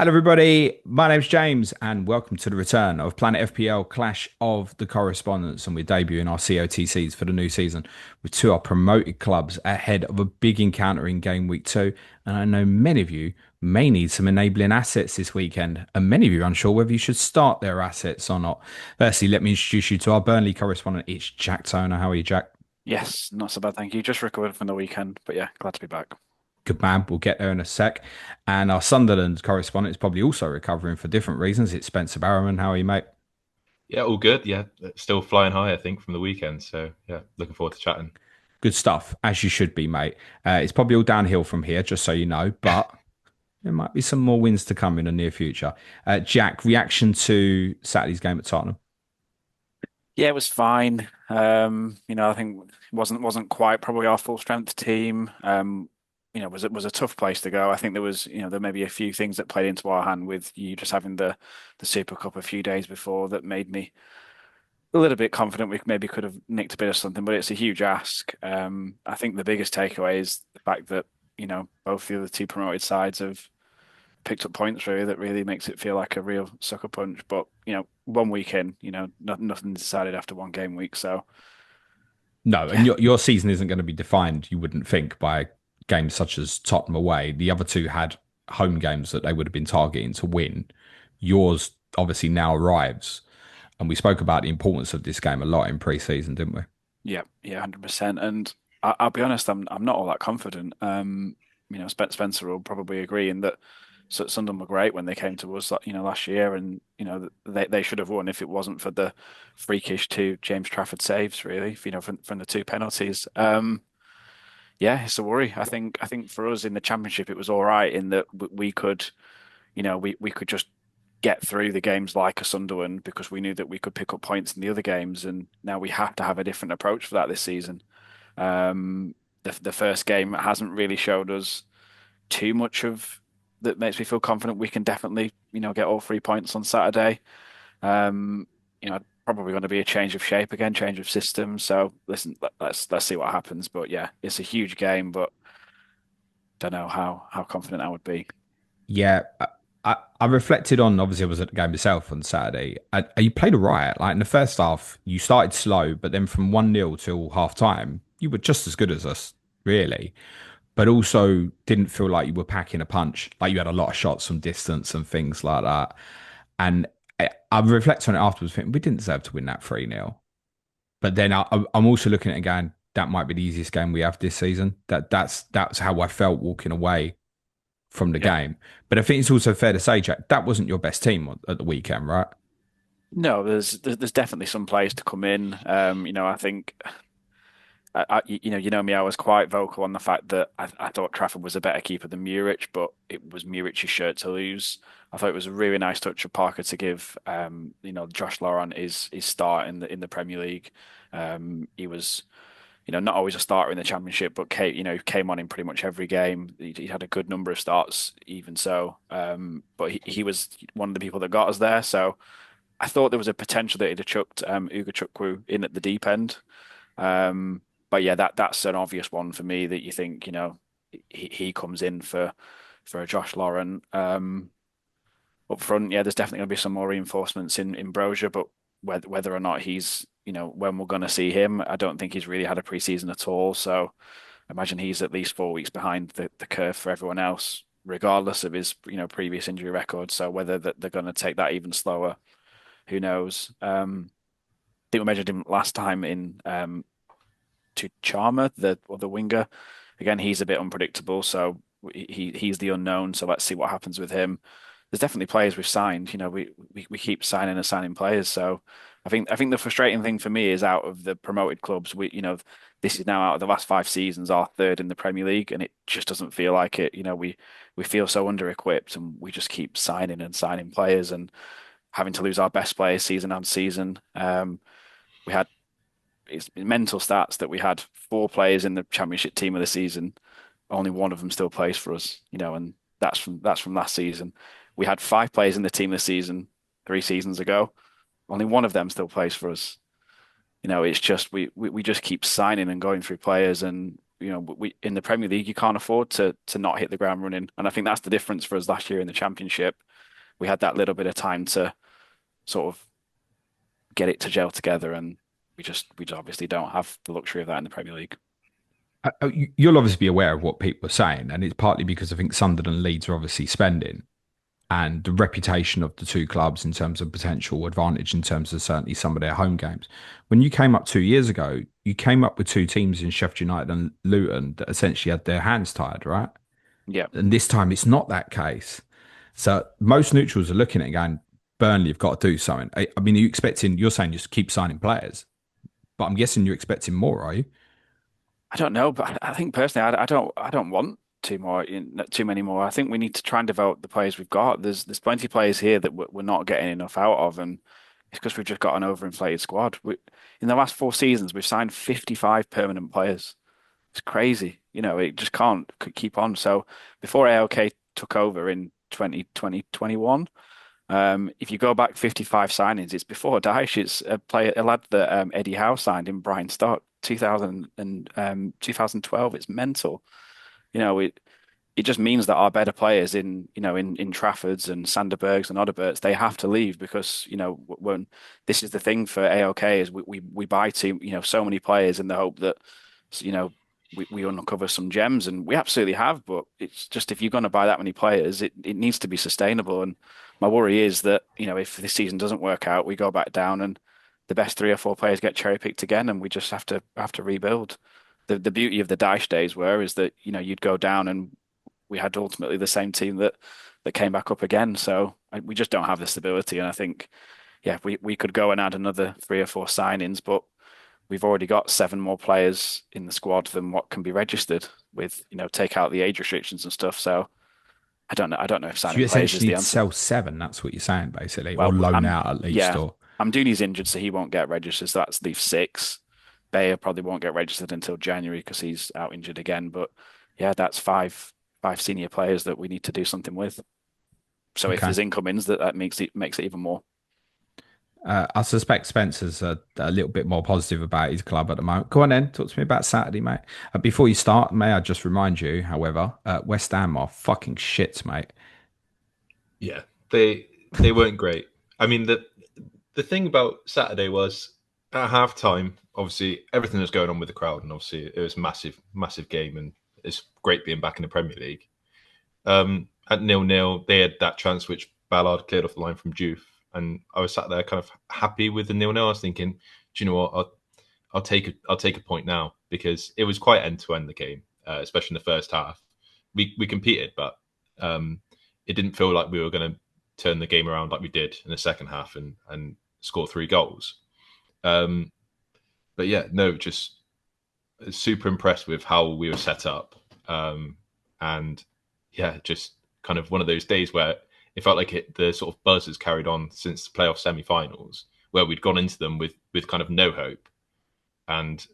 Hello, everybody. My name's James, and welcome to the return of Planet FPL Clash of the Correspondents. And we're debuting our COTCs for the new season with two of our promoted clubs ahead of a big encounter in game week 2. And I know many of you may need some enabling assets this weekend, and many of you are unsure whether you should start their assets or not. Firstly, let me introduce you to our Burnley correspondent. It's Jack Toner. How are you, Jack? Yes, not so bad, thank you. Just recovered from the weekend, but yeah, glad to be back. Good man. We'll get there in a sec. And our Sunderland correspondent is probably also recovering for different reasons. It's Spencer Barrowman. How are you, mate? Yeah, all good. Yeah, still flying high, I think, from the weekend. So yeah, looking forward to chatting. Good stuff, as you should be, mate. It's probably all downhill from here, just so you know, but there might be some more wins to come in the near future. Jack, reaction to Saturday's game at Tottenham? Yeah, it was fine. I think it wasn't quite probably our full strength team. It was a tough place to go. I think there may be a few things that played into our hand with you just having the Super Cup a few days before that made me a little bit confident we maybe could have nicked a bit of something, but it's a huge ask. I think the biggest takeaway is the fact that, both the other two promoted sides have picked up points really that really makes it feel like a real sucker punch. But 1 week in, nothing decided after one game week. So No, and yeah, your season isn't going to be defined, you wouldn't think, by games such as Tottenham away. The other two had home games that they would have been targeting to win. Yours obviously now arrives. And we spoke about the importance of this game a lot in pre-season, didn't we? yeah, 100%. And I'll be honest, I'm not all that confident. Spencer will probably agree in that. Sunderland were great when they came to us, last year, and they should have won if it wasn't for the freakish two James Trafford saves, really, from the two penalties. Yeah, it's a worry. I think for us in the Championship, it was all right in that we could, we could just get through the games like a Sunderland because we knew that we could pick up points in the other games, and now we have to have a different approach for that this season. The first game hasn't really showed us too much of that makes me feel confident we can definitely, get all 3 points on Saturday. Um, Probably going to be a change of shape again, change of system. So listen, let's see what happens. But yeah, it's a huge game, but don't know how confident I would be. Yeah, I reflected on, obviously I was at the game myself on Saturday. You played a riot. Like in the first half, you started slow, but then from 1-0 till half time, you were just as good as us, really. But also didn't feel like you were packing a punch. Like you had a lot of shots from distance and things like that. And I reflect on it afterwards, thinking we didn't deserve to win that 3-0. But then I'm also looking at it and going, that might be the easiest game we have this season. That's how I felt walking away from the Yeah. game. But I think it's also fair to say, Jack, that wasn't your best team at the weekend, right? No, there's definitely some players to come in. I think you know me, I was quite vocal on the fact that I thought Trafford was a better keeper than Muric, but it was Muric's shirt to lose. I thought it was a really nice touch of Parker to give, Josh Laurent his start in the Premier League. He was, not always a starter in the Championship, but came on in pretty much every game. He had a good number of starts, even so. But he was one of the people that got us there. So I thought there was a potential that he'd have chucked Ugo in at the deep end. But yeah, that's an obvious one for me that you think, he comes in for a Josh Laurent. Up front, yeah, there's definitely going to be some more reinforcements in Brozier, but whether or not he's, when we're going to see him, I don't think he's really had a preseason at all. So I imagine he's at least 4 weeks behind the curve for everyone else, regardless of his, previous injury record. So whether that they're going to take that even slower, who knows? I think we measured him last time in to Charmer, the other winger. Again, he's a bit unpredictable, so he's the unknown. So let's see what happens with him. There's definitely players we've signed. We keep signing and signing players. So I think the frustrating thing for me is out of the promoted clubs, this is now out of the last 5 seasons, our third in the Premier League, and it just doesn't feel like it. We feel so under-equipped, and we just keep signing and signing players and having to lose our best players season on season. We had It's mental stats that we had 4 players in the championship team of the season. Only one of them still plays for us, and that's from last season. We had 5 players in the team this season, 3 seasons ago. Only one of them still plays for us. It's just we just keep signing and going through players, and we in the Premier League you can't afford to not hit the ground running, and I think that's the difference for us last year in the Championship. We had that little bit of time to sort of get it to gel together, and we just obviously don't have the luxury of that in the Premier League. You'll obviously be aware of what people are saying, and it's partly because I think Sunderland and Leeds are obviously spending, and the reputation of the two clubs in terms of potential advantage in terms of certainly some of their home games. When you came up 2 years ago, you came up with two teams in Sheffield United and Luton that essentially had their hands tied, right? Yeah, And this time it's not that case. So most neutrals are looking at it going, Burnley have got to do something. I mean, you're saying just keep signing players, but I'm guessing you're expecting more, are you? I don't know, but I think personally, I don't want too many more. I think we need to try and develop the players we've got. There's plenty of players here that we're not getting enough out of, and it's because we've just got an overinflated squad. In the last 4 seasons, we've signed 55 permanent players. It's crazy. It just can't keep on. So before ALK took over in 2021, if you go back 55 signings, it's before Dyche. It's a lad that Eddie Howe signed in Brian Stock 2000 and 2012. It's mental. It just means that our better players in Traffords and Sanderbergs and Odderberts, they have to leave because when this is the thing for ALK is we buy so many players in the hope that you know we uncover some gems, and we absolutely have, but it's just if you're going to buy that many players, it needs to be sustainable. And my worry is that, if this season doesn't work out, we go back down and the best 3 or 4 players get cherry picked again, and we just have to rebuild. The beauty of the Dyche days is that, you'd go down and we had ultimately the same team that came back up again. So we just don't have the stability. And I think, yeah, we could go and add another 3 or 4 signings, but we've already got 7 more players in the squad than what can be registered with, take out the age restrictions and stuff. So I don't know. I don't know if So signing you players is essentially the need to answer. sell 7. That's what you're saying, basically, or Well, loan out at least, yeah, or Amdouni's injured, so he won't get registered. So that's leaves 6. Bayer probably won't get registered until January because he's out injured again. But yeah, that's five senior players that we need to do something with. So if okay. there's incomings, that makes it even more. I suspect Spencer's a little bit more positive about his club at the moment. Go on then, talk to me about Saturday, mate. Before you start, may I just remind you, however, West Ham are fucking shit, mate. Yeah, they weren't great. I mean, the thing about Saturday was at halftime, obviously everything was going on with the crowd, and obviously it was massive, massive game, and it's great being back in the Premier League. At 0-0, they had that chance which Ballard cleared off the line from Juve, and I was sat there kind of happy with the 0-0. I was thinking, do you know what? I'll take a point now because it was quite end to end the game, especially in the first half. We competed, but it didn't feel like we were going to turn the game around like we did in the second half and score 3 goals. But yeah, no, just super impressed with how we were set up. And yeah, just kind of one of those days where it felt like the sort of buzz has carried on since the playoff semi-finals, where we'd gone into them with kind of no hope. And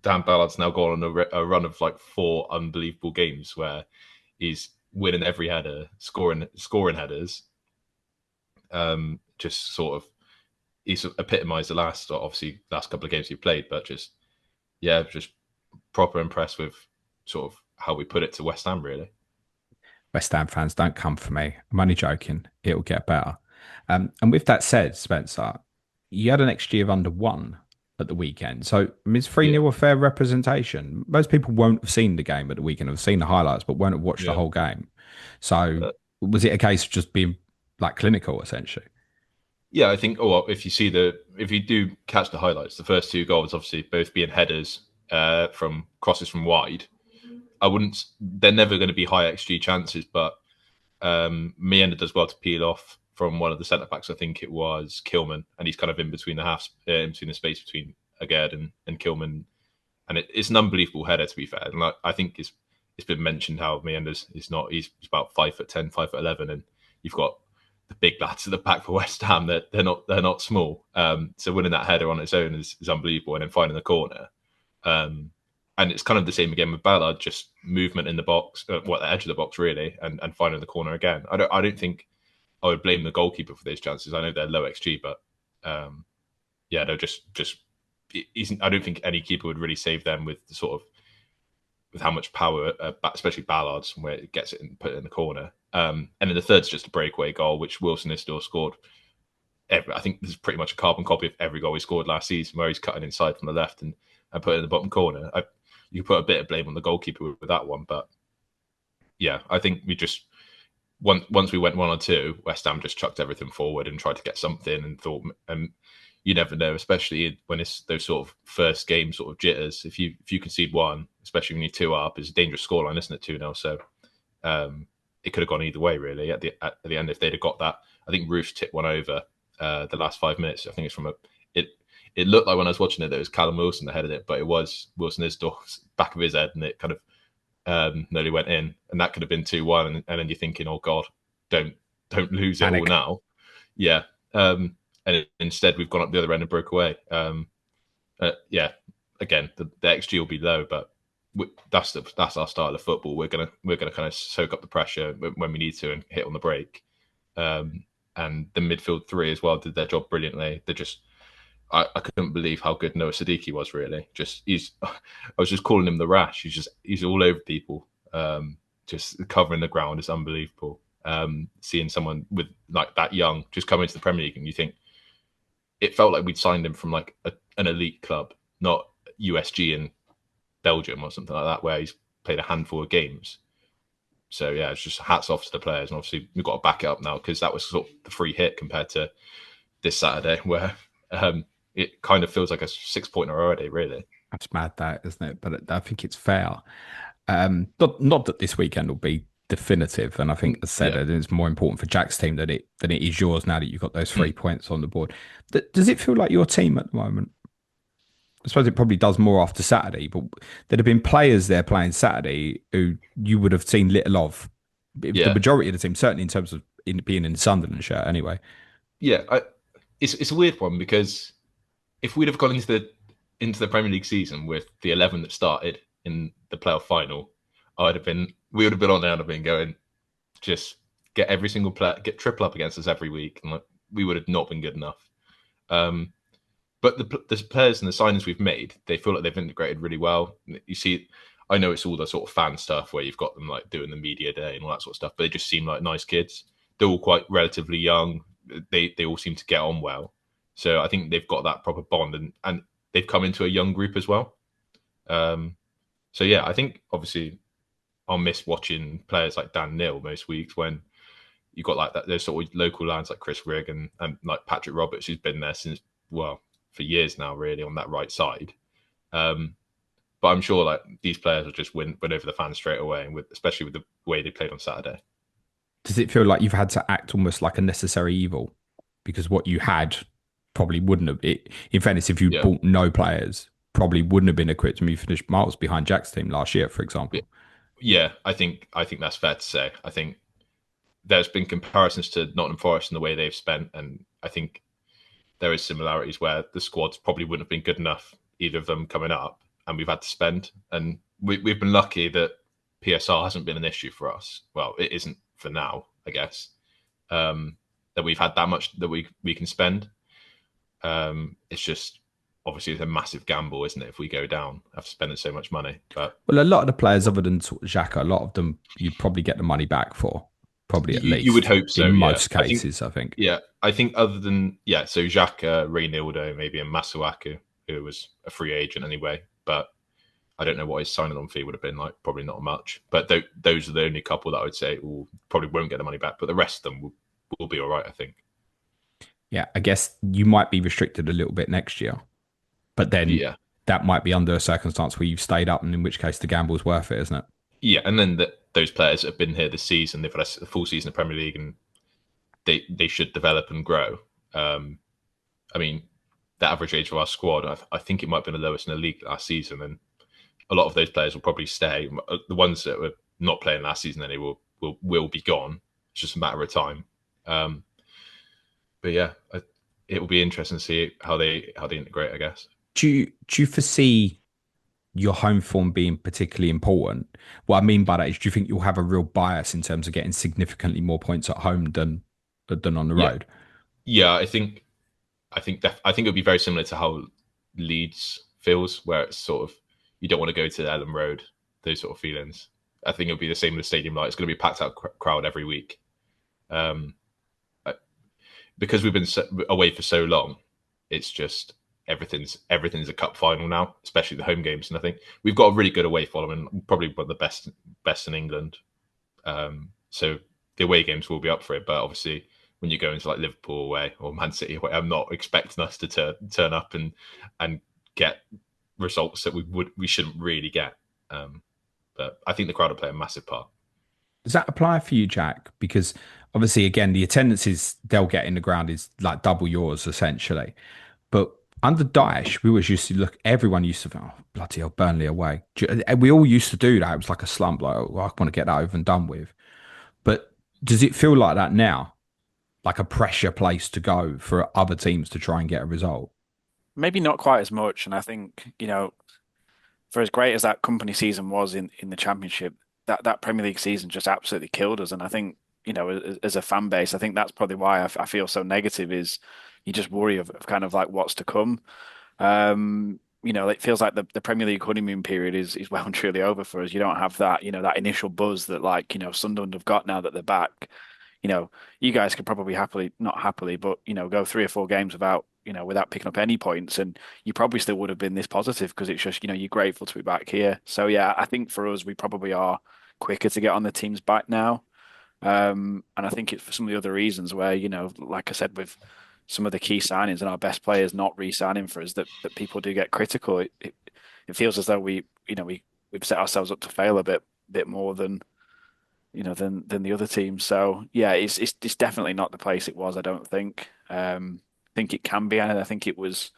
Dan Ballard's now gone on a run of like 4 unbelievable games where he's winning every header, scoring headers. Just sort of he's epitomised the last couple of games he played, but just proper impressed with sort of how we put it to West Ham, really. West Ham fans, don't come for me. I'm only joking. It'll get better. And with that said, Spencer, you had an XG of under 1 at the weekend. So, I mean, is 3-0 Yeah, a fair representation? Most people won't have seen the game at the weekend, have seen the highlights, but won't have watched the yeah. whole game. So, Uh, was it a case of just being like clinical, essentially? Yeah, I think. Oh, well, if you do catch the highlights, the first 2 goals obviously both being headers from crosses from wide. I wouldn't. They're never going to be high XG chances, but Meander does well to peel off from one of the centre backs. I think it was Kilman, and he's kind of in between the halves, in between the space between Agerd and Kilman, and it's an unbelievable header to be fair. And I think it's been mentioned how Meander's is not. He's about 5'10", 5'11", and you've got the big lads at the back for West Ham. They're not small. So winning that header on its own is unbelievable, and then finding the corner. And it's kind of the same again with Ballard, just movement in the box, the edge of the box really, and finding the corner again. I don't think I would blame the goalkeeper for those chances. I know they're low XG, but yeah, they're just. I don't think any keeper would really save them with the sort of with how much power, especially Ballard's, where it gets it and put it in the corner. And then the third's just a breakaway goal, which Wilson has still scored. I think this is pretty much a carbon copy of every goal he scored last season, where he's cutting inside from the left and put it in the bottom corner. You put a bit of blame on the goalkeeper with that one, but yeah, I think we just once we went 1-2, West Ham just chucked everything forward and tried to get something and thought, you never know, especially when it's those sort of first game sort of jitters. If you concede one, especially when you're 2 up, it's a dangerous scoreline, isn't it? 2-0. So it could have gone either way, really. At the end, if they'd have got that, I think Roos tipped one over the last 5 minutes. I think it's from it looked like when I was watching it that it was Callum Wilson that headed it, but it was Wilson Isdorf's back of his head, and it kind of nearly went in, and that could have been 2-1. And then you're thinking, oh God, don't lose it all now. Yeah. And instead, we've gone up the other end and broke away. Yeah, again, the XG will be low, but that's our style of football. We're gonna kind of soak up the pressure when we need to and hit on the break. And the midfield three as well did their job brilliantly. They just, I couldn't believe how good Noah Siddiqui was. Really, I was just calling him the Rash. He's all over people. Just covering the ground is unbelievable. Seeing someone with like that young just come into the Premier League, and you think, it felt like we'd signed him from like an elite club, not USG in Belgium or something like that, where he's played a handful of games. So yeah, it's just hats off to the players, and obviously we've got to back it up now, because that was sort of the free hit compared to this Saturday, where it kind of feels like a 6-pointer already. Really, that's mad, that, isn't it? But I think it's fair. Not that this weekend will be definitive, and I think, as I said, it's more important for Jack's team than it is yours now that you've got those 3 points on the board. Does it feel like your team at the moment? I suppose it probably does more after Saturday, but there have been players there playing Saturday who you would have seen little of. The majority of the team, certainly in terms of being in the Sunderland shirt, anyway. Yeah, it's a weird one, because if we'd have gone into the Premier League season with the 11 that started in the playoff final, we would have been on there and have been going, just get every single player, get triple up against us every week, and we would have not been good enough. But the players and the signings we've made, they feel like they've integrated really well. You see, I know it's all the sort of fan stuff where you've got them like doing the media day and all that sort of stuff, but they just seem like nice kids. They're all quite relatively young. They all seem to get on well. So I think they've got that proper bond, and they've come into a young group as well. So yeah, I think obviously I'll miss watching players like Dan Neil most weeks, when you got like that. There's sort of local lads like Chris Rigg and like Patrick Roberts, who's been there since, well, for years now, really, on that right side. But I'm sure like these players will just win over the fans straight away, and especially with the way they played on Saturday. Does it feel like you've had to act almost like a necessary evil, because what you had probably wouldn't have? In fairness, if you bought no players, probably wouldn't have been equipped. I mean, you finished miles behind Jack's team last year, for example. Yeah, I think that's fair to say. I think there's been comparisons to Nottingham Forest and the way they've spent, and I think there is similarities where the squads probably wouldn't have been good enough, either of them coming up, and we've had to spend. And we've been lucky that PSR hasn't been an issue for us. Well, it isn't for now, I guess. That we've had that much that we can spend. It's just, obviously, it's a massive gamble, isn't it, if we go down after spending so much money? But well, a lot of the players, other than sort of Xhaka, a lot of them you'd probably get the money back for. Probably at least. You would hope so. In most cases, I think. Yeah, I think other than, so Xhaka, Reynildo, maybe, and Masuaku, who was a free agent anyway. But I don't know what his signing on fee would have been like. Probably not much. But those are the only couple that I would say probably won't get the money back. But the rest of them will be all right, I think. Yeah, I guess you might be restricted a little bit next year. But then that might be under a circumstance where you've stayed up, and in which case the gamble's worth it, isn't it? Yeah, and then those players that have been here this season, they've had a full season of Premier League, and they should develop and grow. I mean, the average age of our squad, I think it might have been the lowest in the league last season, and a lot of those players will probably stay. The ones that were not playing last season, they will be gone. It's just a matter of time. But yeah, it will be interesting to see how they integrate, I guess. Do you foresee your home form being particularly important? What I mean by that is, do you think you'll have a real bias in terms of getting significantly more points at home than on the road? Yeah, I think it'll be very similar to how Leeds feels, where it's sort of, you don't want to go to Ellen Road those sort of feelings. I think it'll be the same with the stadium. Like it's going to be a packed out crowd every week. Um, because we've been away for so long, it's just everything's a cup final now, especially the home games. And I think we've got a really good away following, probably one of the best in England. So the away games will be up for it, but obviously when you go into like Liverpool away or Man City away, I'm not expecting us to turn up and get results that we shouldn't really get. But I think the crowd will play a massive part. Does that apply for you, Jack? Because obviously, again, the attendances they'll get in the ground is like double yours essentially. But under Daesh, we always used to look. Everyone used to think, "Oh, bloody hell, Burnley away." We all used to do that. It was like a slump. Like, oh, I want to get that over and done with. But does it feel like that now? Like a pressure place to go for other teams to try and get a result? Maybe not quite as much. And I think, for as great as that company season was in the Championship, that Premier League season just absolutely killed us. And I think, as a fan base, I think that's probably why I feel so negative is you just worry of kind of like what's to come. It feels like the Premier League honeymoon period is well and truly over for us. You don't have that, that initial buzz that like, Sunderland have got now that they're back. You guys could probably not happily, but go 3 or 4 games without picking up any points, and you probably still would have been this positive because it's just you're grateful to be back here. So yeah, I think for us we probably are quicker to get on the team's back now, and I think it's for some of the other reasons where like I said with some of the key signings and our best players not re-signing for us that people do get critical. It feels as though we've set ourselves up to fail a bit more than the other teams. So yeah, it's definitely not the place it was. I don't think. I think it can be, and I think it was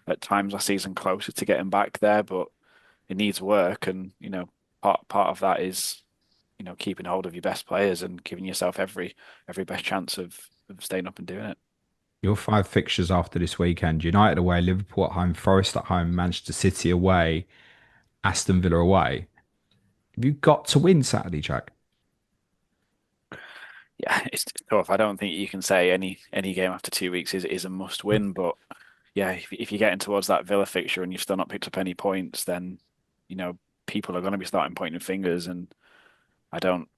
at times last season closer to getting back there, but it needs work, and part of that is keeping hold of your best players and giving yourself every best chance of staying up and doing it. Your 5 fixtures after this weekend: United away, Liverpool at home, Forest at home, Manchester City away, Aston Villa away. Have you got to win Saturday, Jack? Yeah, it's tough. I don't think you can say any game after 2 weeks is a must win, but yeah, if you're getting towards that Villa fixture and you've still not picked up any points, then people are going to be starting pointing fingers, and I don't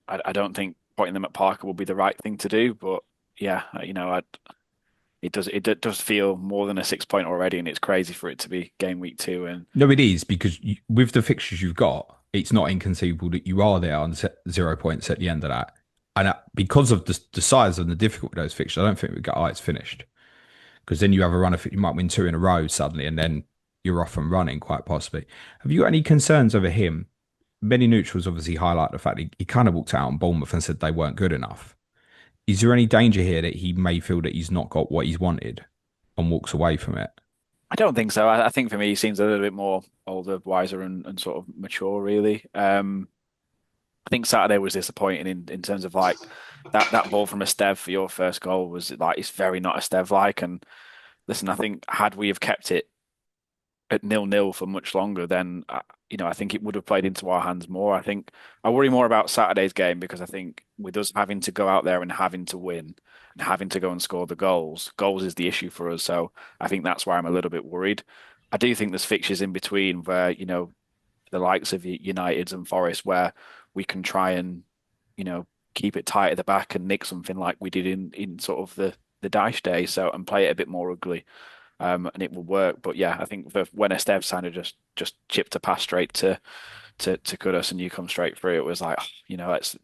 think pointing them at Parker will be the right thing to do. But yeah, it does feel more than a 6 point already, and it's crazy for it to be game week 2. And No, it is because with the fixtures you've got, it's not inconceivable that you are there on 0 points at the end of that. And because of the size and the difficulty of those fixtures, I don't think we go, oh, it's finished. Because then you have a run of, you might win 2 in a row suddenly, and then you're off and running quite possibly. Have you got any concerns over him? Many neutrals obviously highlight the fact he kind of walked out on Bournemouth and said they weren't good enough. Is there any danger here that he may feel that he's not got what he's wanted and walks away from it? I don't think so. I think for me, he seems a little bit more older, wiser, and sort of mature, really. I think Saturday was disappointing in terms of like that ball from Esteve for your first goal was like it's very not Esteve like. And listen, I think had we have kept it at 0-0 for much longer, then I think it would have played into our hands more. I think I worry more about Saturday's game because I think with us having to go out there and having to win and having to go and score the goals is the issue for us. So I think that's why I'm a little bit worried. I do think there's fixtures in between where the likes of Uniteds and Forest where we can try and keep it tight at the back and nick something like we did in sort of the Daesh day, so and play it a bit more ugly. And it will work. But yeah, I think when Esteve kind of just chipped a pass straight to Kudus and you come straight through, it was like, it's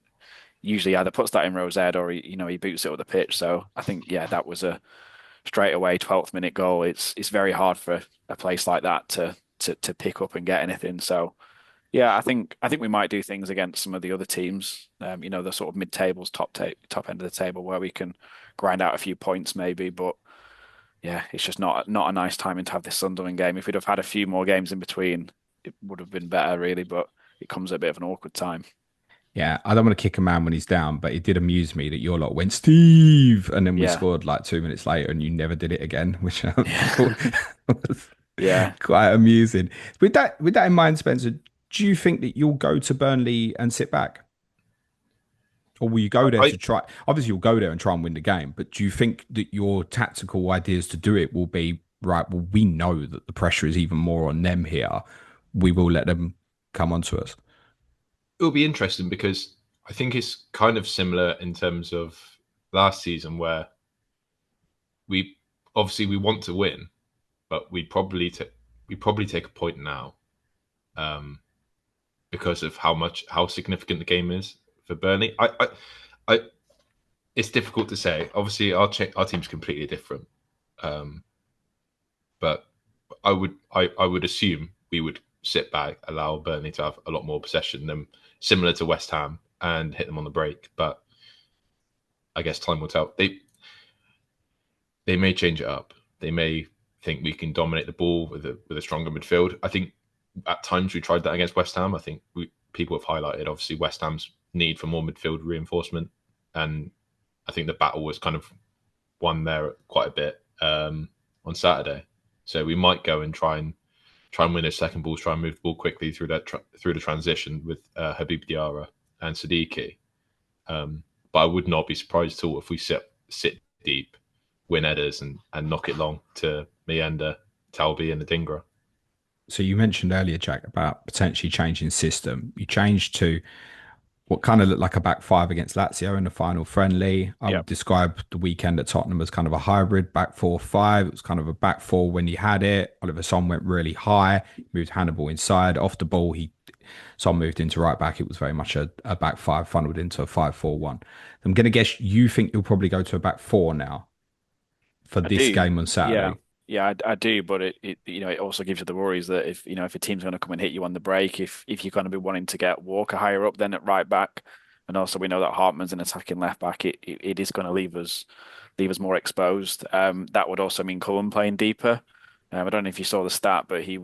usually either puts that in row Z or he boots it up the pitch. So I think yeah, that was a straight away 12th minute goal. It's very hard for a place like that to pick up and get anything. So yeah, I think we might do things against some of the other teams. The sort of mid tables, top end of the table where we can grind out a few points maybe, but yeah, it's just not a nice timing to have this Sunderland game. If we'd have had a few more games in between, it would have been better, really. But it comes at a bit of an awkward time. Yeah, I don't want to kick a man when he's down, but it did amuse me that your lot went Steve, and then we Yeah, scored like 2 minutes later, and you never did it again, which I thought was yeah. quite amusing. With that in mind, Spencer, do you think that you'll go to Burnley and sit back? Or will you go there I, to try? Obviously, you'll go there and try and win the game, but do you think that your tactical ideas to do it will be right? Well, we know that the pressure is even more on them here. We will let them come onto us. it'll be interesting because I think it's kind of similar in terms of last season where we obviously we want to win, but we probably take a point now, um, because of how significant the game is for Burnley. I it's difficult to say. Obviously, our team's completely different, um, but I would assume we would sit back, allow Burnley to have a lot more possession than similar to West Ham and hit them on the break. But I guess time will tell. They may change it up. They may think we can dominate the ball with a stronger midfield. I think at times we tried that against West Ham. I think people have highlighted obviously West Ham's need for more midfield reinforcement, and I think the battle was kind of won there quite a bit on Saturday. So we might go and try and win those second balls, try and move the ball quickly through through the transition with Habib Diarra and Siddiqui. But I would not be surprised at all if we sit deep, win headers, and knock it long to Meander, Talby, and Adingra. So you mentioned earlier, Jack, about potentially changing system. You changed to what kind of looked like a back five against Lazio in the final friendly. I Yeah, would describe the weekend at Tottenham as kind of a hybrid back 4-5. It was kind of a back four when he had it. Oliver Son went really high, moved Hannibal inside. Off the ball, Son moved into right back. It was very much a back five, funneled into a 5-4-1. I'm going to guess you think you'll probably go to a back four now for I this do. game on Yeah, Saturday. yeah, I do. But it also gives you the worries that if a team's going to come and hit you on the break, if you're going to be wanting to get Walker higher up then at right back, and also we know that Hartman's an attacking left back, it is going to leave us more exposed. That would also mean Cullen playing deeper. I don't know if you saw the stat, but he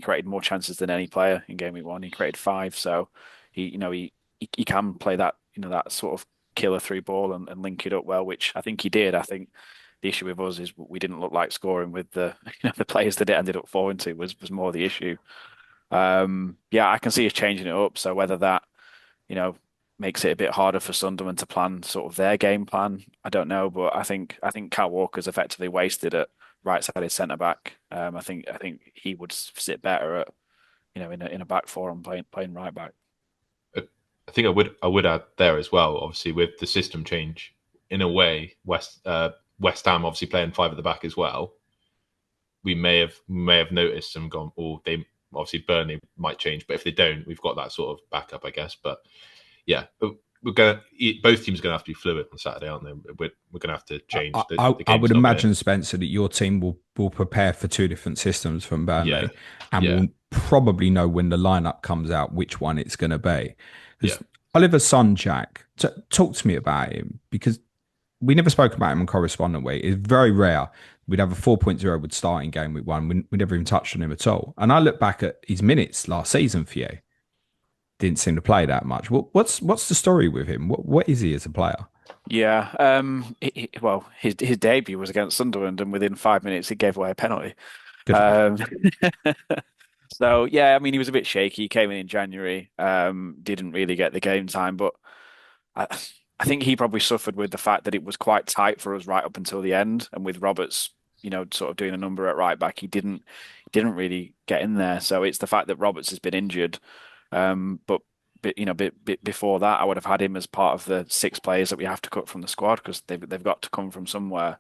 created more chances than any player in game week one. He created five, so he can play that that sort of killer through ball and link it up well, which I think he did. I think the issue with us is we didn't look like scoring with the the players that it ended up falling to was more the issue. Yeah, I can see us changing it up. So whether that you know makes it a bit harder for Sunderland to plan sort of their game plan, I don't know. But I think Cal Walker's effectively wasted at right-sided centre back. I think he would sit better at in a back four and playing right back. I think I would add there as well. Obviously, with the system change, in a way, West Ham obviously playing five at the back as well. We may have noticed and gone, oh, they obviously Burnley might change, but if they don't, we've got that sort of backup, I guess. But yeah, we're gonna both teams are gonna have to be fluid on Saturday, aren't they? We're gonna have to change. The I would game's not gonna. imagine, Spencer, that your team will prepare for two different systems from Yeah, Burnley and yeah, will probably know when the lineup comes out which one it's going to be. yeah. Because Oliver's son, Jack, talk to me about him because we never spoke about him in correspondent way. It's very rare. We'd have a 4.0 would start in game week one. We never even touched on him at all. And I look back at his minutes last season for you. Didn't seem to play that much. What's the story with him? What is he as a player? Yeah. Well, his debut was against Sunderland, and within 5 minutes, he gave away a penalty. Good lad. Um, so yeah, I mean, he was a bit shaky. He came in January, didn't really get the game time, but I, I think he probably suffered with the fact that it was quite tight for us right up until the end, and with Roberts, sort of doing a number at right back, he didn't really get in there. So it's the fact that Roberts has been injured, but before that, I would have had him as part of the six players that we have to cut from the squad because they've got to come from somewhere.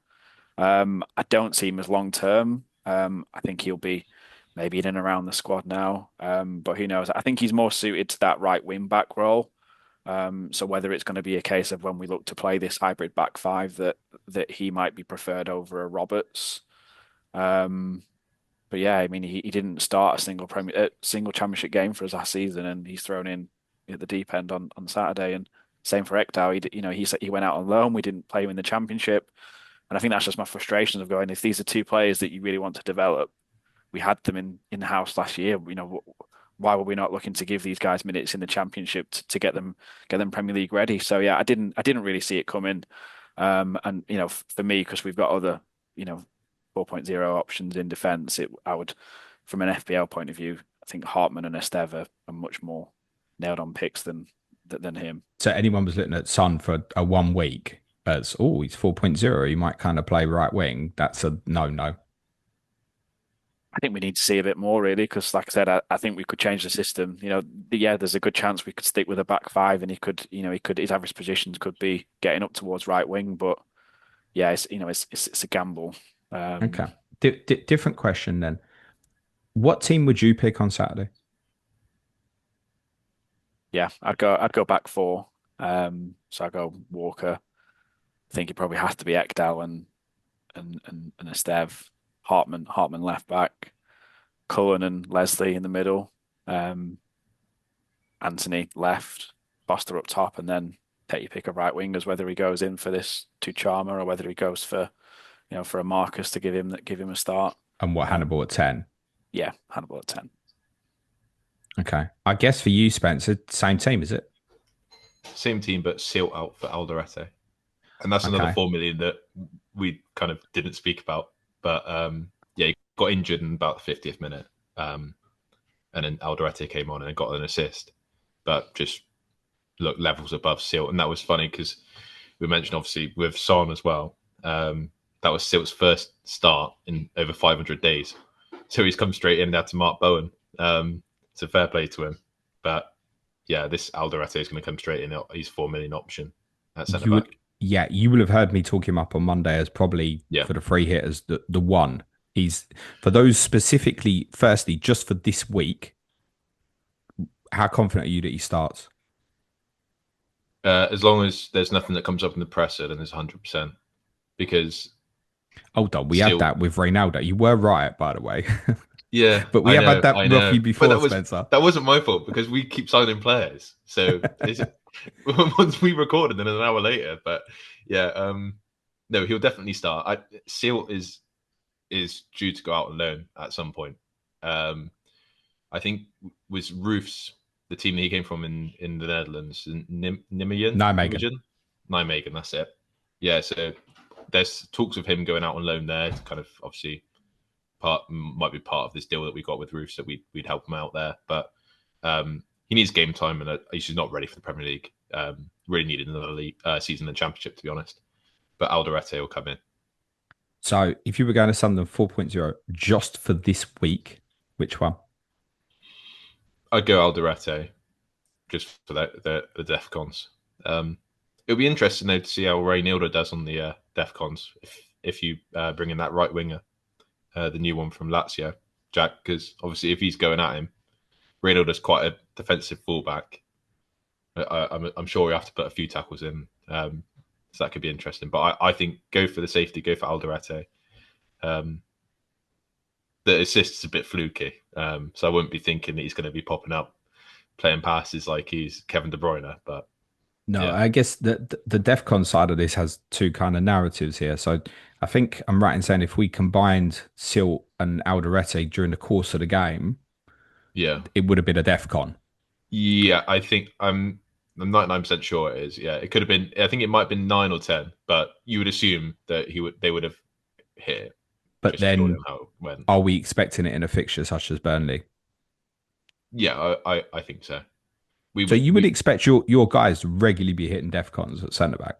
I don't see him as long term. I think he'll be maybe in and around the squad now. But who knows? I think he's more suited to that right wing back role. So whether it's going to be a case of when we look to play this hybrid back five that he might be preferred over a Roberts. Um, but yeah, I mean he didn't start a single championship game for us last season, and he's thrown in at the deep end on Saturday. And same for Ekdal. He said he went out on loan. We didn't play him in the championship. And I think that's just my frustrations of going, if these are two players that you really want to develop, we had them in the house last year. Why were we not looking to give these guys minutes in the championship to get them Premier League ready? So yeah, I didn't really see it coming. And for me, because we've got other 4.0 options in defence, I would, from an FPL point of view, I think Hartman and Esteve are much more nailed on picks than him. So anyone was looking at Son for a 1 week as, oh, he's 4.0. He might kind of play right wing. That's a no. I think we need to see a bit more really, because like I said, I think we could change the system. Yeah, there's a good chance we could stick with a back five, and his average positions could be getting up towards right wing, but yeah, it's a gamble. Okay. Um, Different question then. What team would you pick on Saturday? yeah, I'd go back four. So I go Walker. I think it probably has to be Ekdal and Estev, Hartman left back, Cullen and Leslie in the middle, um, Anthony left, Foster up top, and then take your pick of right wingers, whether he goes in for this to Charmer or whether he goes for a Marcus to give him a start. And what Um, Hannibal at 10? yeah, Hannibal at 10. Okay. I guess for you, Spencer, same team, is it? Same team, but Silt out for Alderete. And that's another Okay. 4 million that we kind of didn't speak about. But yeah, he got injured in about the 50th minute. And then Alderete came on and got an assist. But just look levels above Silt. And that was funny because we mentioned obviously with Son as well. That was Silt's first start in over 500 days. So he's come straight in there to Mark Bowen. It's a fair play to him. But yeah, this Alderete is going to come straight in. He's 4 million option at centre You back. would, yeah, you will have heard me talk him up on Monday as probably Yeah. for the free hit as the one. He's for those specifically, firstly, just for this week, how confident are you that he starts? As long as there's nothing that comes up in the presser, then it's 100%. Because Hold on, we had still, that with Reynaldo. You were right, by the way. yeah, But we I have know, had that I know. roughly But before, Spencer. that wasn't my fault because we keep signing players. So once we recorded, then an hour later. But yeah, no, he'll definitely start. Seal is due to go out on loan at some point. I think was Roofs, the team that he came from in the Netherlands, Nijmegen. Nijmegen, that's it. Yeah, so there's talks of him going out on loan there to kind of obviously might be part of this deal that we got with Roofs that we'd help him out there. But he needs game time and he's just not ready for the Premier League. Really needed another season in the Championship, to be honest. But Alderete will come in. So if you were going to Sunderland 4.0 just for this week, which one? I'd go Alderete just for the DEFCONs. It'll be interesting though to see how Reynildo does on the DEFCONs if you bring in that right winger, the new one from Lazio, Jack, because obviously if he's going at him, Reynildo's quite a defensive fullback. I'm sure we have to put a few tackles in, so that could be interesting. But I think go for the safety, go for Alderete. The assist's a bit fluky, so I wouldn't be thinking that he's going to be popping up playing passes like he's Kevin De Bruyne. But No, yeah. I guess the DEFCON side of this has two kind of narratives here. So I think I'm right in saying if we combined Silt and Alderete during the course of the game, Yeah, it would have been a DEFCON. yeah, I think I'm 99% sure it is. Yeah, it could have been. I think it might have been 9 or 10, but you would assume that they would have hit it. But Just purely then on how it went. are we expecting it in a fixture such as Burnley? Yeah, I think so. So you would expect your guys to regularly be hitting DEFCONs at centre back?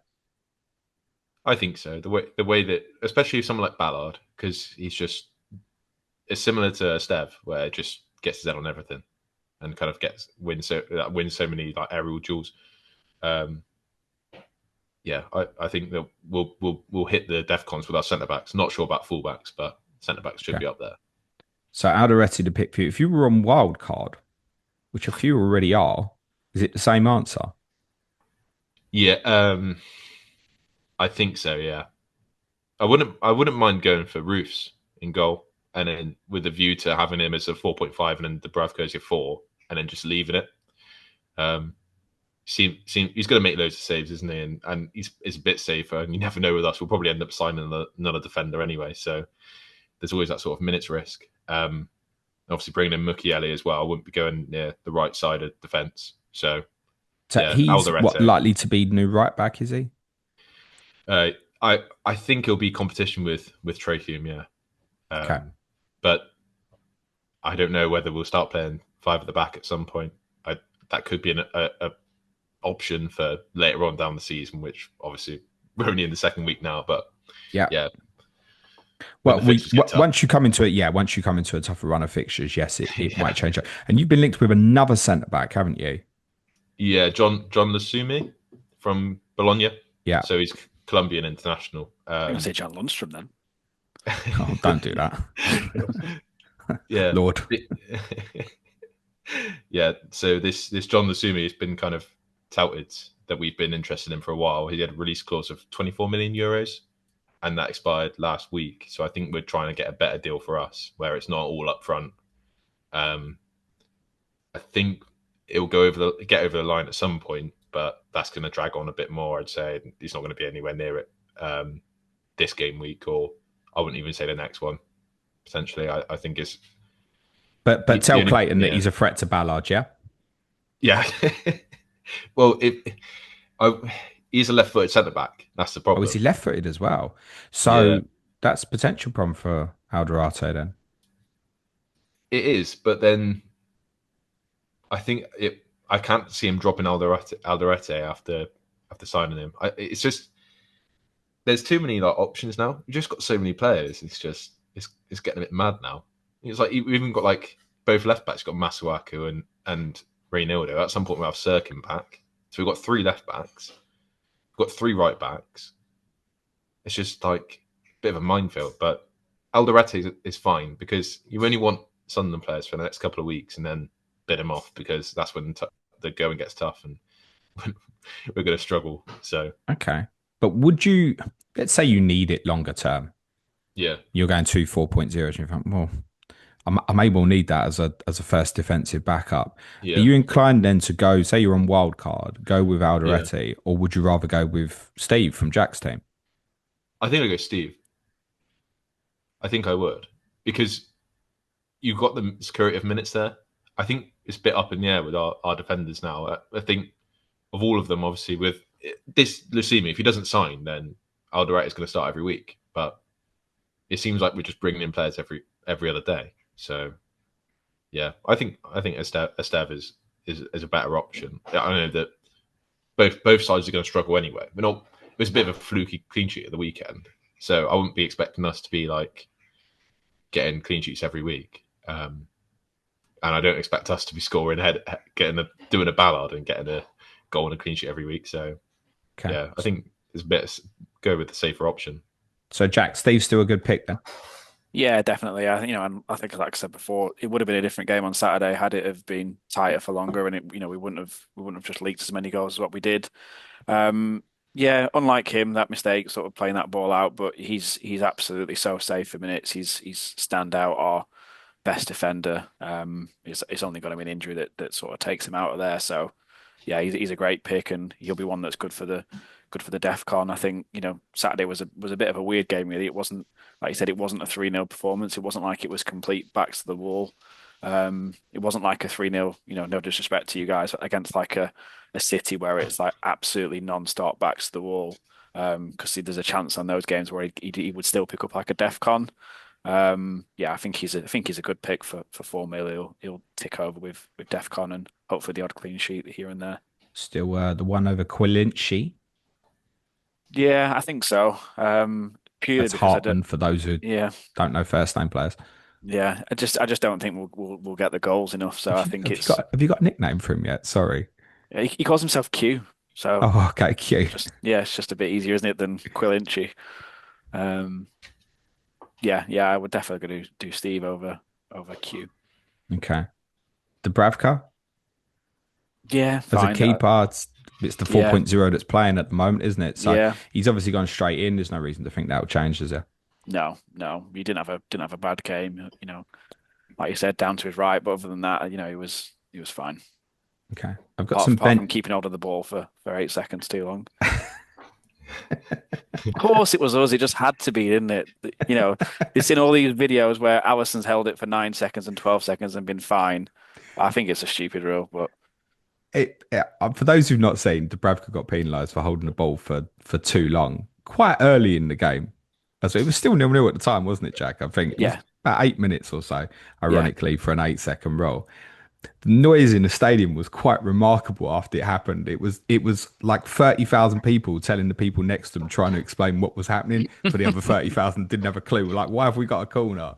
I think so. The way that, especially someone like Ballard, because he's just it's similar to Stev, where it just gets his head on everything and kind of wins so many like aerial duels. Yeah, I think that we'll hit the DEFCONs with our centre backs. Not sure about fullbacks, but centre backs should be up there. So Alderete to pick for you. If you were on wild card, which a few already are, is it the same answer? Yeah, I think so. Yeah, I wouldn't mind going for Roofs in goal, and then with a view to having him as a 4.5, and then Dubravka as your 4, and then just leaving it. He's going to make loads of saves, isn't he? And he's a bit safer, and you never know with us. We'll probably end up signing another defender anyway, so there's always that sort of minutes risk. Obviously, bringing in Mukiele as well, I wouldn't be going near the right side of defence. So yeah, he's Alderete. likely to be new right back, is he? I think he'll be competition with Trachum, yeah. Okay. But I don't know whether we'll start playing 5 at the back at some point. That could be a option for later on down the season, which obviously we're only in the second week now. But yeah, when Well, the fixtures get tough. once you come into it, yeah, once you come into a tougher run of fixtures, yes, it Yeah, might change. And you've been linked with another centre back, haven't you? yeah. John Lasumi from Bologna. Yeah. So he's Colombian international. I'm gonna say John Lundstrom then. Oh, don't do that, Yeah. Lord. Yeah. So this John Lasumi has been kind of touted that we've been interested in for a while. He had a release clause of 24 million euros, and that expired last week. So I think we're trying to get a better deal for us where it's not all up front. Um, I think it'll get over the line at some point, but that's going to drag on a bit more. I'd say he's not going to be anywhere near it this game week, or I wouldn't even say the next one. Potentially, I think it's But the tell only Clayton that yeah he's a threat to Ballard, yeah? yeah. Well, he's a left-footed centre back. That's the Oh, is he problem. left footed as well? Yeah, So that's a potential problem for Alderate then. it is, but then I think it. I can't see him dropping Alderete after signing him. It's just there's too many like options now. You just got so many players. It's getting a bit mad now. It's like we've even got like both left backs. You've got Masuaku and Reynildo. At some point we'll have Sirkin back. So we've got three left backs. We've got three right backs. It's just like a bit of a minefield. But Alderete is fine because you only want Sunderland players for the next couple of weeks and then bid them off because that's when the going gets tough and we're going to struggle. So Okay. But would you, let's say you need it longer term, yeah, you're going to 4.0 and you think, well, I may well need that as a first defensive backup. Are yeah, you inclined then to go, say you're on wild card, go with yeah. Alderete, or would you rather go with Steve from Jack's team? I think I go Steve. I think I would because you've got the security of minutes there. I think it's a bit up in the air with our defenders now. I think of all of them, obviously, with this Lucimi, if he doesn't sign, then Alderete is going to start every week. But it seems like we're just bringing in players every other day. So yeah, I think Esteve is a better option. I know that both sides are going to struggle anyway. We're not. It was a bit of a fluky clean sheet at the weekend, so I wouldn't be expecting us to be like getting clean sheets every week. And I don't expect us to be scoring doing a ballad and getting a goal and a clean sheet every week. So Okay. yeah, I think it's a bit go with the safer option. So Jack, Steve's still a good pick then. Yeah, definitely. I think, like I said before, it would have been a different game on Saturday had it have been tighter for longer, and we wouldn't have just leaked as many goals as what we did. Yeah, unlike him, that mistake, sort of playing that ball out, but he's absolutely so safe for minutes. He's standout, our best defender. It's only got him an injury that sort of takes him out of there. So yeah, he's a great pick, and he'll be one that's good for the DEFCON. I think Saturday was a bit of a weird game. Really, it wasn't like you said. It wasn't a 3-0 performance. It wasn't like it was complete backs to the wall. It wasn't like a 3-0. No disrespect to you guys, against like a City where it's like absolutely non-stop backs to the wall. Because there's a chance on those games where he would still pick up like a DEFCON. Yeah, I think he's a good pick for 4 mil. He'll tick over with DEFCON and hopefully the odd clean sheet here and there. Still the one over Quilinci. Yeah, I think so. Purely That's because Hartman for those who yeah, don't know first name players. yeah. I just don't think we'll get the goals enough. So I think it's Have you got a nickname for him yet? Sorry. he calls himself Q. So Oh, okay, cute. it's just a bit easier, isn't it, than Quilinci? Um, yeah. I would definitely do Steve over Q. Okay. Dubravka Yeah, as a fine. keeper, it's the Yeah, 4.0 that's playing at the moment, isn't it? So yeah. he's obviously gone straight in. There's no reason to think that'll change, is there? No. He didn't have a bad game. Like you said, down to his right. But other than that, he was fine. Okay. I've got Apart, some apart from bench. keeping hold of the ball for 8 seconds too long. Of course, it was us. It just had to be, didn't it? It's in all these videos where Allison's held it for 9 seconds and 12 seconds and been fine. I think it's a stupid rule, but For those who've not seen, Dubravka got penalised for holding the ball for too long, quite early in the game. So it was still 0-0 at the time, wasn't it, Jack? I think it was yeah, about 8 minutes or so, yeah, ironically, for an 8-second roll. The noise in the stadium was quite remarkable after it happened. It was like 30,000 people telling the people next to them, trying to explain what was happening. For the other 30,000 didn't have a clue. We're like, why have we got a corner?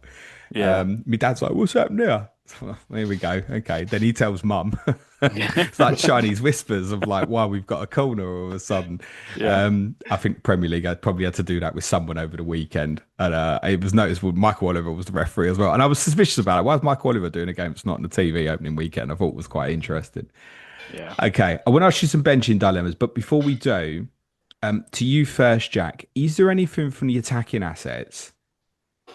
Yeah. My dad's like, what's happening there? There we go. Okay. Then he tells mum. Yeah. It's like Chinese whispers of like why we've got a corner all of a sudden. Yeah. I think Premier League I probably had to do that with someone over the weekend. And it was noticeable Michael Oliver was the referee as well. And I was suspicious about it. Why is Michael Oliver doing a game that's not on the TV opening weekend? I thought it was quite interesting. Yeah. Okay. I want to ask you some benching dilemmas, but before we do, to you first, Jack, is there anything from the attacking assets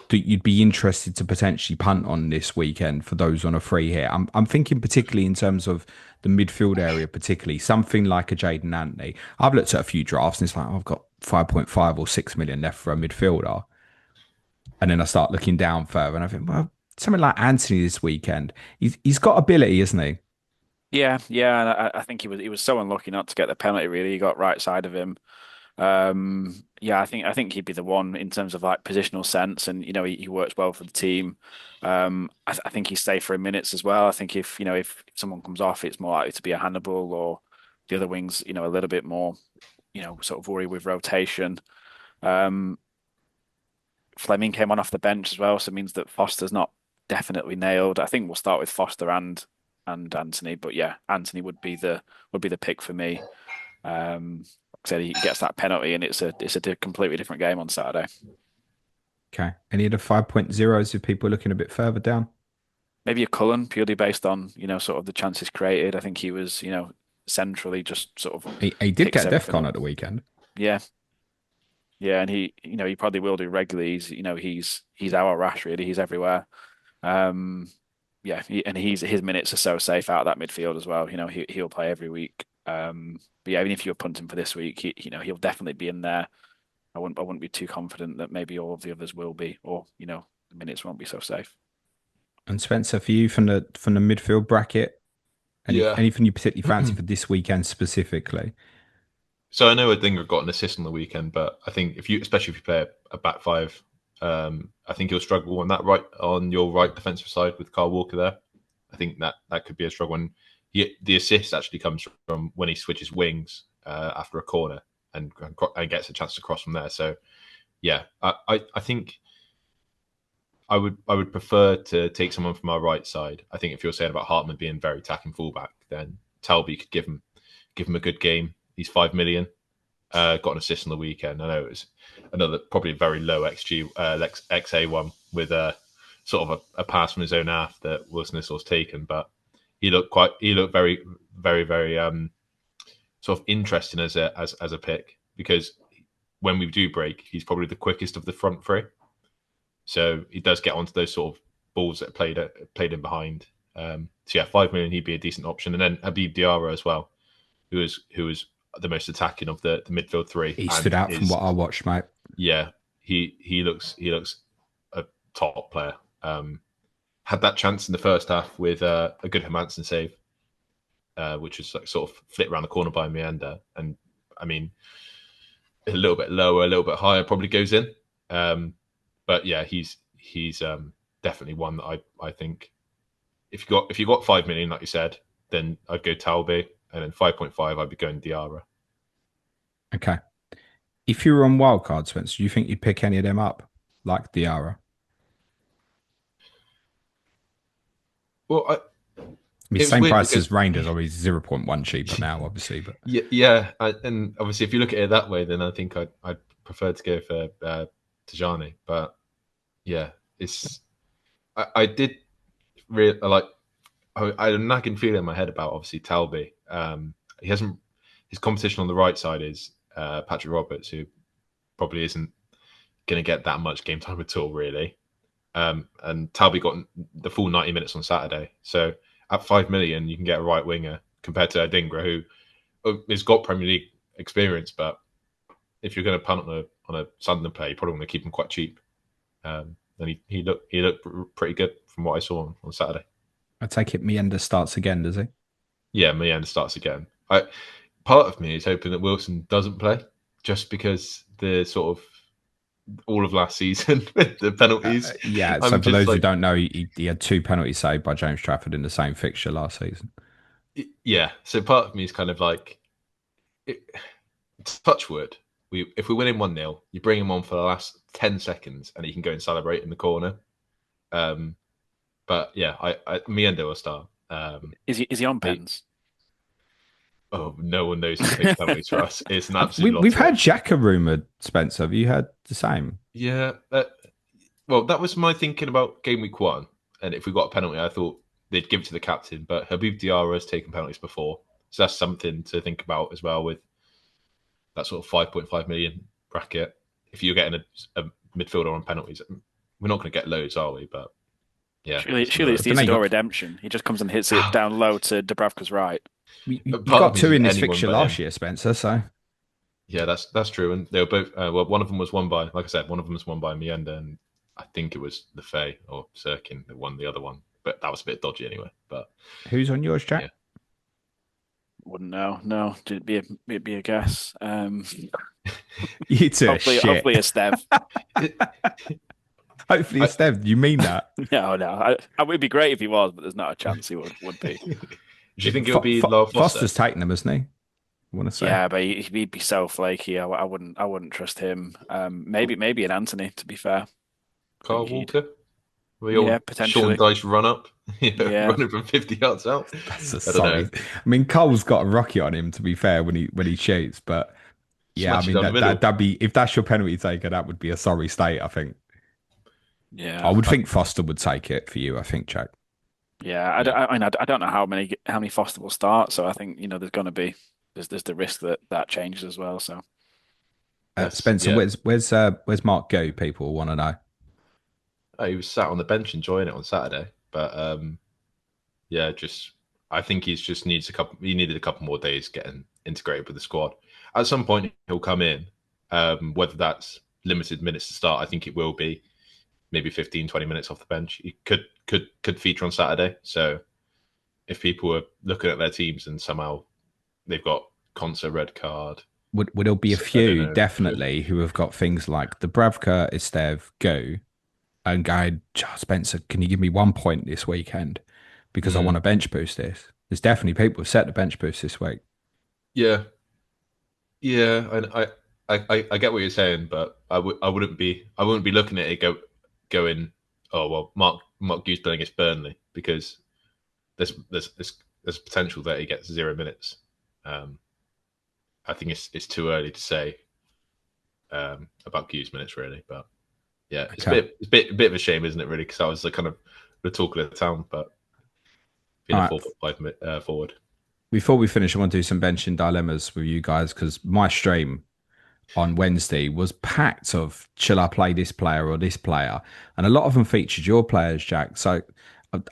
that you'd be interested to potentially punt on this weekend for those on a free hit? I'm thinking particularly in terms of the midfield area, particularly something like a Jaden Anthony. I've looked at a few drafts and it's like, oh, I've got 5.5 or 6 million left for a midfielder. And then I start looking down further and I think, well, something like Anthony this weekend, he's got ability, isn't he? Yeah. Yeah. And I think he was so unlucky not to get the penalty, really. He got right side of him. Yeah, I think he'd be the one in terms of like positional sense, and he works well for the team. I think he's safer in minutes as well. I think if someone comes off, it's more likely to be a Hannibal or the other wings, a little bit more, sort of worry with rotation. Um, Fleming came on off the bench as well, so it means that Foster's not definitely nailed. I think we'll start with Foster and Anthony, but yeah, Anthony would be the pick for me. Like I said, he gets that penalty, and it's a completely different game on Saturday. Okay. Any of the 5.0s if people are looking a bit further down? Maybe a Cullen, purely based on sort of the chances created. I think he was centrally just sort of He did picks get a everything DEFCON up. at the weekend. Yeah, yeah, and he probably will do regularly. He's our Rash really. He's everywhere. Um, yeah, and his minutes are so safe out of that midfield as well. He'll play every week. But yeah, even if you're punting for this week, he'll definitely be in there. I wouldn't be too confident that maybe all of the others will be, or the minutes won't be so safe. And Spencer, for you from the midfield bracket, Yeah. anything you particularly fancy for this weekend specifically? So I know Odinga got an assist on the weekend, but I think especially if you play a back five, I think he'll struggle on your right defensive side with Carl Walker there. I think that could be a struggle. And the assist actually comes from when he switches wings after a corner and gets a chance to cross from there. So yeah, I think I would prefer to take someone from our right side. I think if you're saying about Hartman being very attacking fullback, then Talby could give him a good game. He's 5 million. Got an assist on the weekend. I know it was another probably very low XG XA one with sort of a pass from his own half that Wilson Nissel's taken, but he looked very very very sort of interesting as a pick, because when we do break, he's probably the quickest of the front three. So he does get onto those sort of balls that are played in behind. So yeah, 5 million, he'd be a decent option, and then Habib Diarra as well, who was the most attacking of the midfield three. He stood out from what I watched, mate. Yeah, he looks a top player. Had that chance in the first half with a good Hermansen save, which was like sort of flipped around the corner by Meander, and I mean a little bit lower, a little bit higher, probably goes in. But yeah, he's definitely one that I think if you got 5 million, like you said, then I'd go Talby, and then 5.5 I'd be going Diarra. Okay. If you were on wildcard, Spencer, do you think you'd pick any of them up, like Diarra? Well, I mean, it was same weird price because as Rangers, obviously 0.1 cheaper now, obviously, but yeah, and obviously if you look at it that way, then I think I'd prefer to go for Tajani. But yeah, I did really like. I had a nagging feeling in my head about obviously Talby. He hasn't. His competition on the right side is Patrick Roberts, who probably isn't going to get that much game time at all, really. And Talby got the full 90 minutes on Saturday. So at 5 million, you can get a right winger compared to Adingra, who has got Premier League experience. But if you're going to punt on a Sunderland player, you probably want to keep him quite cheap. And he looked pretty good from what I saw on Saturday. I take it Meander starts again, does he? Yeah, Meander starts again. Part of me is hoping that Wilson doesn't play, just because the sort of all of last season with the penalties. Yeah, so I'm for just those who like, don't know, he had two penalties saved by James Trafford in the same fixture last season. yeah. So part of me is kind of like, it, touch wood. If we're winning 1-0, you bring him on for the last 10 seconds and he can go and celebrate in the corner. But yeah, Miendo will start. Is he on He, pens? oh, no one knows who takes penalties for us. It's an absolute We've had lottery. Xhaka rumoured, Spencer. Have you heard the same? Yeah. Well, that was my thinking about game week 1. And if we got a penalty, I thought they'd give it to the captain. But Habib Diarra has taken penalties before. So that's something to think about as well with that sort of 5.5 million bracket. If you're getting a midfielder on penalties, we're not going to get loads, are we? But yeah, Surely it's But the then you Isidore got redemption. He just comes and hits it down low to Dubravka's right. you part of got me two is in this anyone fixture but him. last year, Spencer. So Yeah, that's true. And they were both. Well, one of them was won by, like I said, one of them was won by Mienda, and I think it was the Faye or Sirkin that won the other one. But that was a bit dodgy anyway. But who's on yours, Jack? yeah, Wouldn't know. No, it'd be a guess. You two are Hopefully shit. a Stev. Hopefully I, it's Dev. You mean that? No. It would be great if he was, but there's not a chance he would be. do you think it'll be Lyle Foster? Foster's taken them, hasn't he? I want to say. Yeah, but he'd be so flaky. I wouldn't trust him. Maybe an Anthony. To be fair, I think Carl he'd. Walker? The Yeah, old Sean potentially. Dyche run up, Yeah, running from 50 yards out. That's a I don't know. sorry. I mean, Cole's got a rocket on him. To be fair, when he shoots, but yeah, I Smashes mean down the middle. that'd be if that's your penalty taker, that would be a sorry state. I think. I yeah, would think Foster would take it for you. I think, Jack. yeah. Yeah. I don't know how many Foster will start. So I think there's going to be there's the risk that changes as well. So Spencer, Yeah. where's Mark Go? People want to know. He was sat on the bench enjoying it on Saturday, but yeah, just I think he's just needs a couple. He needed a couple more days getting integrated with the squad. At some point, he'll come in. Whether that's limited minutes to start, I think it will be maybe 15, 20 minutes off the bench. He could feature on Saturday. So if people are looking at their teams and somehow they've got Consa red card, Would there be a I don't few know. definitely who have got things like the Bravka, Estev, Go, and going, Spencer, can you give me 1 point this weekend because I want to bench boost this? There's definitely people who've set the bench boost this week. Yeah, yeah, and I get what you're saying, but I wouldn't be looking at it going, oh well, Mark Hughes playing against Burnley because there's potential that he gets 0 minutes. I think it's too early to say about Hughes minutes really, but yeah, it's Okay. a bit of a shame, isn't it? Really, because I was the kind of the talk of the town, but being All a right. 4-5 forward. Before we finish, I want to do some benching dilemmas with you guys because my stream on Wednesday was packed of shall I play this player or this player, and a lot of them featured your players, Jack. So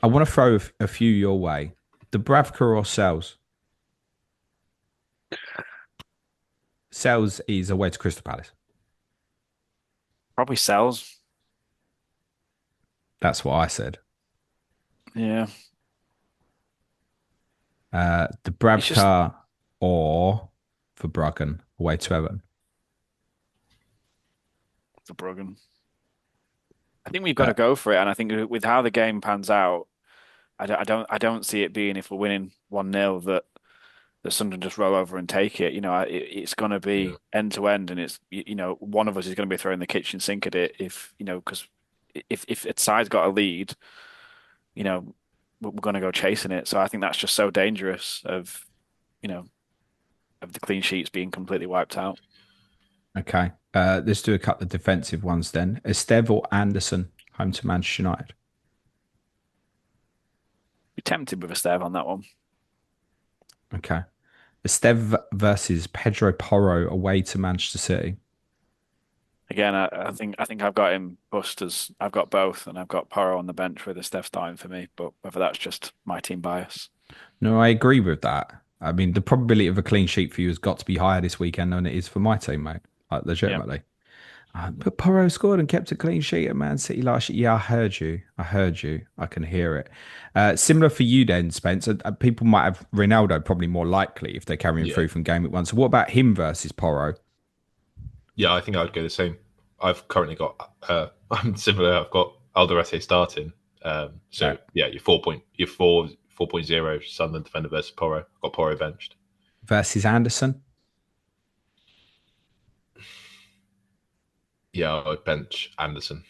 I want to throw a few your way. Dubravka or Sells? Sells is away to Crystal Palace. probably sells. That's what I said. Yeah, it's just Dubravka or for Bruggen away to Everton. for Bruggen. I think we've got Uh, to go for it, and I think with how the game pans out, I don't see it being if we're winning 1-0 that Sunderland just roll over and take it. It's going to Yeah, be end to end, and it's one of us is going to be throwing the kitchen sink at it if because if its side's got a lead, you know we're going to go chasing it. So I think that's just so dangerous you know of the clean sheets being completely wiped out. Okay. Let's do a couple of defensive ones then. Esteve or Anderson, home to Manchester United. Be tempted with a stare on that one. Okay. Esteve versus Pedro Porro away to Manchester City. Again, I think I've got him busters. I've got both, and I've got Porro on the bench with a Steph starting for me. But whether that's just my team bias. No, I agree with that. I mean, the probability of a clean sheet for you has got to be higher this weekend than it is for my team, mate. Like, Yeah. legitimately. But Porro scored and kept a clean sheet at Man City last year. Yeah, I heard you. I heard you. I can hear it. Similar for you then, Spencer. People might have Ronaldo probably more likely if they're carrying yeah, through from game week 1. So what about him versus Porro? yeah. I think I would go the same. I've currently got I'm similar. I've got Alderete starting. So Okay. yeah, your 4.0 Sunderland defender versus Porro. Got Porro benched. Versus Anderson. Yeah, I would bench Anderson.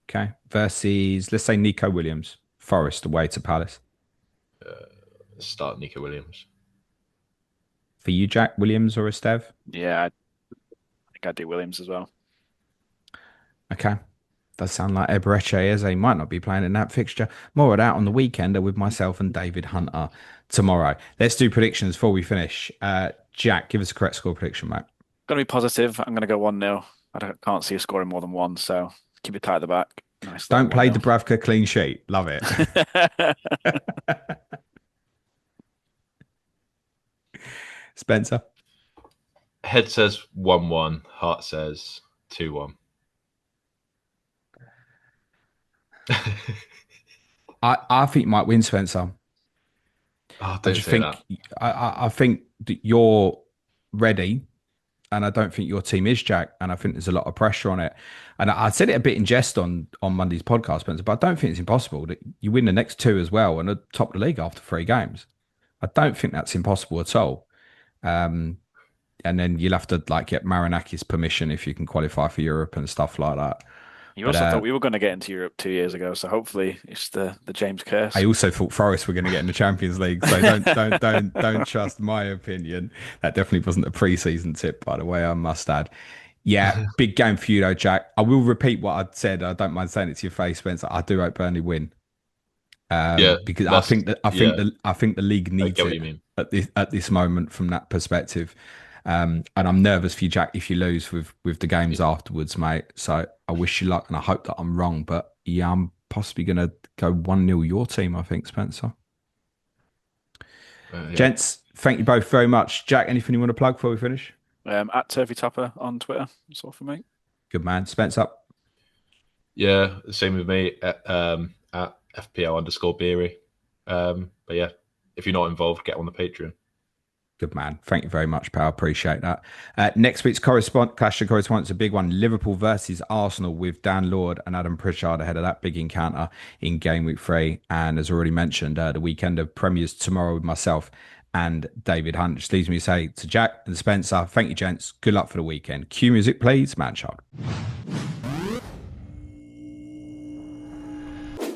Okay. Versus, let's say, Nico Williams. Forest away to Palace. Start Nico Williams. For you, Jack, Williams or Estev? Yeah, I think I'd do Williams as well. Okay. Does sound like Eberechi Eze might not be playing in that fixture. More of that on the weekend with myself and David Hunter tomorrow. Let's do predictions before we finish. Jack, give us a correct score prediction, mate. Gonna be positive. I'm gonna go 1-0. Can't see us scoring more than one, so keep it tight at the back. Nice little Don't play 1-0. Dubravka clean sheet. Love it. Spencer. Head says 1-1. Heart says 2-1. I think you might win, Spencer. Oh, I don't just say think that. I think that you're ready, and I don't think your team is, Jack. And I think there's a lot of pressure on it. And I said it a bit in jest on Monday's podcast, Spencer, but I don't think it's impossible that you win the next two as well and are top of the league after 3 games. I don't think that's impossible at all. Um, and then you'll have to like get Marinakis permission if you can qualify for Europe and stuff like that. You But also thought we were going to get into Europe 2 years ago, so hopefully it's the James I curse. also thought Forest were going to get in the Champions League, so don't trust my opinion. That definitely wasn't a pre-season tip, by the way. I must add. Yeah, big game for you though, Jack. I will repeat what I'd said. I don't mind saying it to your face, Spencer. I do hope Burnley win. Yeah, Because that's yeah. I think the league I needs get what it you mean. at this moment from that perspective. And I'm nervous for you, Jack, if you lose with the games afterwards, mate. So I wish you luck, and I hope that I'm wrong. But yeah, I'm possibly going to go 1-0 your team, I think, Spencer. Yeah. Gents, thank you both very much. Jack, anything you want to plug before we finish? At Turfy Topper on Twitter. That's all for me. Good man. Spencer. Yeah, same with me at FPL_Beery. But yeah, if you're not involved, get on the Patreon. Good man. Thank you very much, pal. Appreciate that. Next week's Clash of Correspondents, a big one. Liverpool versus Arsenal with Dan Lord and Adam Pritchard ahead of that big encounter in game week 3. And as already mentioned, the weekend of premiers tomorrow with myself and David Hunt. Which leaves me to say to Jack and Spencer, thank you, gents. Good luck for the weekend. Cue music, please. Man child.